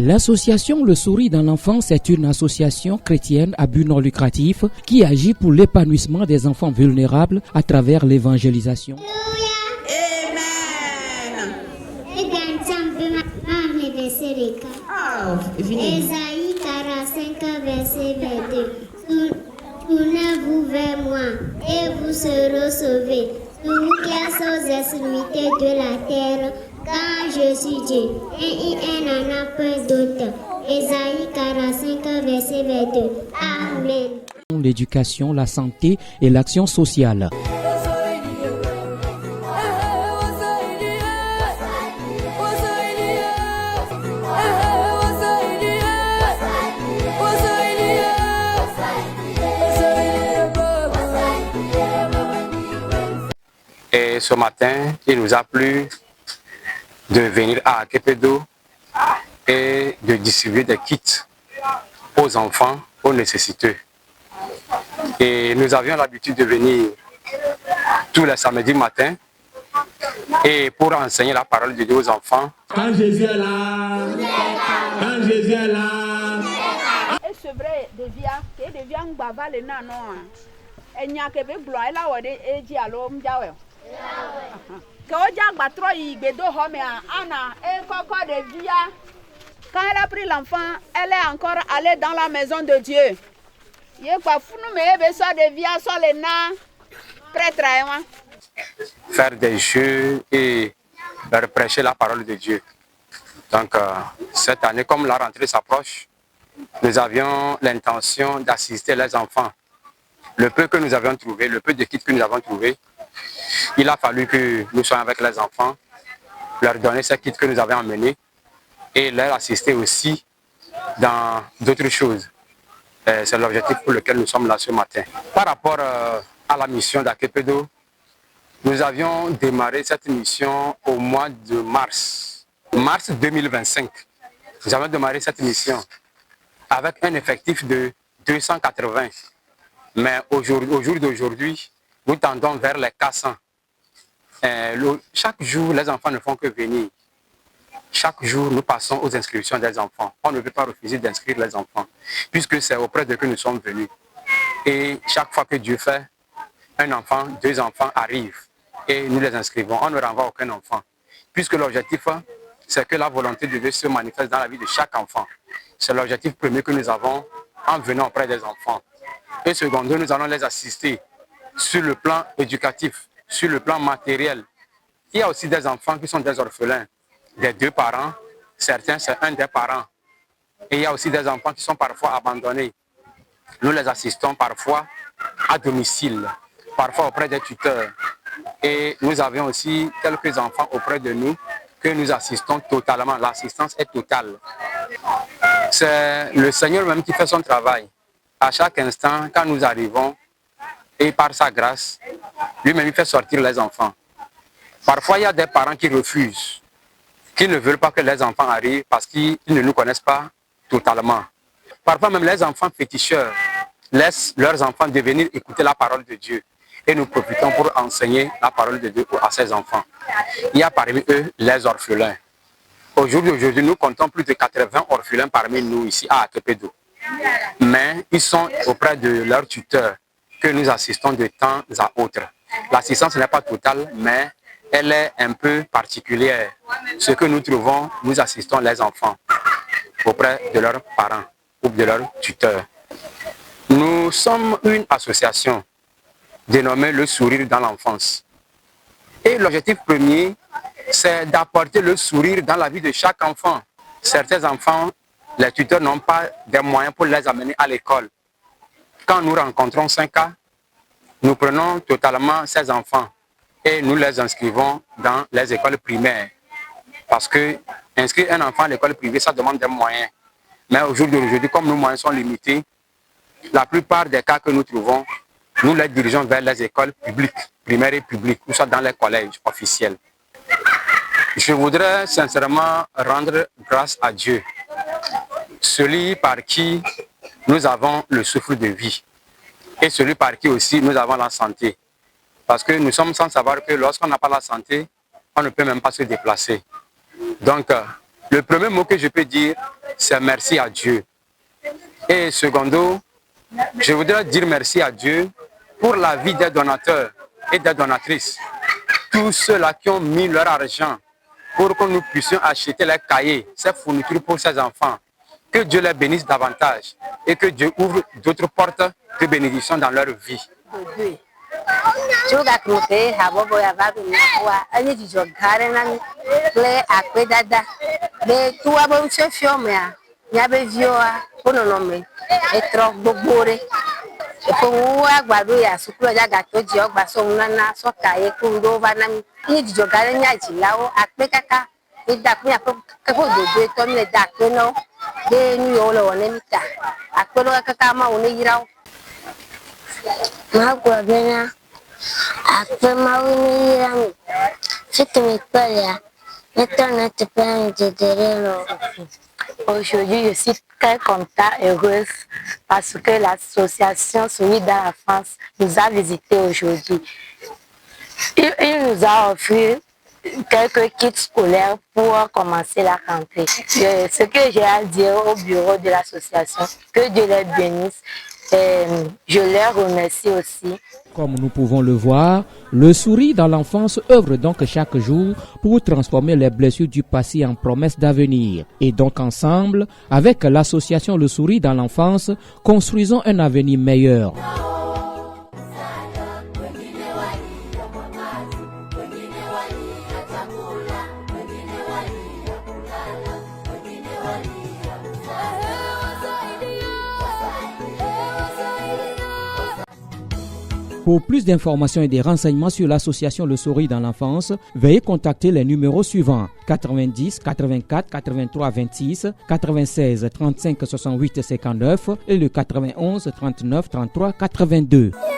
L'association Le Sourire dans l'enfance est une association chrétienne à but non lucratif qui agit pour l'épanouissement des enfants vulnérables à travers l'évangélisation. Ésaïe 45, verset 22. Tournez-vous vers moi et vous serez sauvés. Vous qui êtes aux extrémités de la terre, car je suis Dieu et il n'en a pas d'autre. Ésaïe 45, verset 22. Amen. L'éducation, la santé et l'action sociale. Et ce matin, il nous a plu de venir à Akepedo et de distribuer des kits aux enfants, aux nécessiteux. Et nous avions l'habitude de venir tous les samedis matins et pour enseigner la parole de Dieu aux enfants. Quand Jésus est là, quand Jésus est là. Et c'est vrai, devient bava le nano. Et n'y a que des blancs et là où est dit à l'homme jaoué. Que Oja Batro y bedo home Anna et Coco de Via. Quand elle a pris l'enfant, elle est encore allée dans la maison de Dieu. Il y a pas fou nous mais besoin de Via sur les nains. Très très loin. Faire des jeux et leur prêcher la parole de Dieu. Donc cette année, comme la rentrée s'approche, nous avions l'intention d'assister les enfants. Le peu que nous avions trouvé, le peu de kits que nous avons trouvé, il a fallu que nous soyons avec les enfants, leur donner ces kits que nous avions emmenés et leur assister aussi dans d'autres choses. C'est l'objectif pour lequel nous sommes là ce matin. Par rapport à la mission d'Akepedo, nous avions démarré cette mission au mois de mars 2025. Nous avons démarré cette mission avec un effectif de 280. Mais au jour d'aujourd'hui, nous tendons vers les 400. Chaque jour, les enfants ne font que venir. Chaque jour, nous passons aux inscriptions des enfants. On ne peut pas refuser d'inscrire les enfants, puisque c'est auprès d'eux que nous sommes venus. Et chaque fois que Dieu fait, un enfant, deux enfants arrivent et nous les inscrivons. On ne renvoie aucun enfant, puisque l'objectif, c'est que la volonté de Dieu se manifeste dans la vie de chaque enfant. C'est l'objectif premier que nous avons en venant auprès des enfants. Et secondo, nous allons les assister sur le plan éducatif, sur le plan matériel. Il y a aussi des enfants qui sont des orphelins, des deux parents. Certains, c'est un des parents. Et il y a aussi des enfants qui sont parfois abandonnés. Nous les assistons parfois à domicile, parfois auprès des tuteurs. Et nous avions aussi quelques enfants auprès de nous que nous assistons totalement. L'assistance est totale. C'est le Seigneur même qui fait son travail. À chaque instant, quand nous arrivons, et par sa grâce, lui-même il fait sortir les enfants. Parfois, il y a des parents qui refusent, qui ne veulent pas que les enfants arrivent parce qu'ils ne nous connaissent pas totalement. Parfois, même les enfants féticheurs laissent leurs enfants de venir écouter la parole de Dieu. Et nous profitons pour enseigner la parole de Dieu à ces enfants. Il y a parmi eux les orphelins. Aujourd'hui, nous comptons plus de 80 orphelins parmi nous ici à Akepedo. Mais ils sont auprès de leurs tuteurs que nous assistons de temps à autre. L'assistance n'est pas totale, mais elle est un peu particulière. Ce que nous trouvons, nous assistons les enfants auprès de leurs parents ou de leurs tuteurs. Nous sommes une association dénommée Le Sourire dans l'enfance. Et l'objectif premier, c'est d'apporter le sourire dans la vie de chaque enfant. Certains enfants, les tuteurs n'ont pas des moyens pour les amener à l'école. Quand nous rencontrons 5 cas, nous prenons totalement ces enfants et nous les inscrivons dans les écoles primaires. Parce que inscrire un enfant à l'école privée, ça demande des moyens. Mais aujourd'hui, comme nos moyens sont limités, la plupart des cas que nous trouvons, nous les dirigeons vers les écoles publiques, primaires et publiques, ou soit dans les collèges officiels. Je voudrais sincèrement rendre grâce à Dieu, celui par qui nous avons le souffle de vie et celui par qui aussi nous avons la santé. Parce que nous sommes sans savoir que lorsqu'on n'a pas la santé, on ne peut même pas se déplacer. Donc, Le premier mot que je peux dire, c'est merci à Dieu. Et secondo, je voudrais dire merci à Dieu pour la vie des donateurs et des donatrices. Tous ceux-là qui ont mis leur argent pour que nous puissions acheter les cahiers, ces fournitures pour ces enfants. Que Dieu les bénisse davantage et que Dieu ouvre d'autres portes de bénédiction dans leur vie. Aujourd'hui, je suis très contente et heureuse parce que l'association Souris dans la France nous a visité aujourd'hui. Il nous a offert quelques kits scolaires pour commencer la rentrée. Ce que j'ai à dire au bureau de l'association, que Dieu les bénisse. Je les remercie aussi. Comme nous pouvons le voir, le Souris dans l'enfance œuvre donc chaque jour pour transformer les blessures du passé en promesses d'avenir. Et donc ensemble, avec l'association Le Souris dans l'enfance, construisons un avenir meilleur. Pour plus d'informations et des renseignements sur l'association Le Souris dans l'enfance, veuillez contacter les numéros suivants: 90 84 83 26, 96 35 68 59 et le 91 39 33 82. Mama,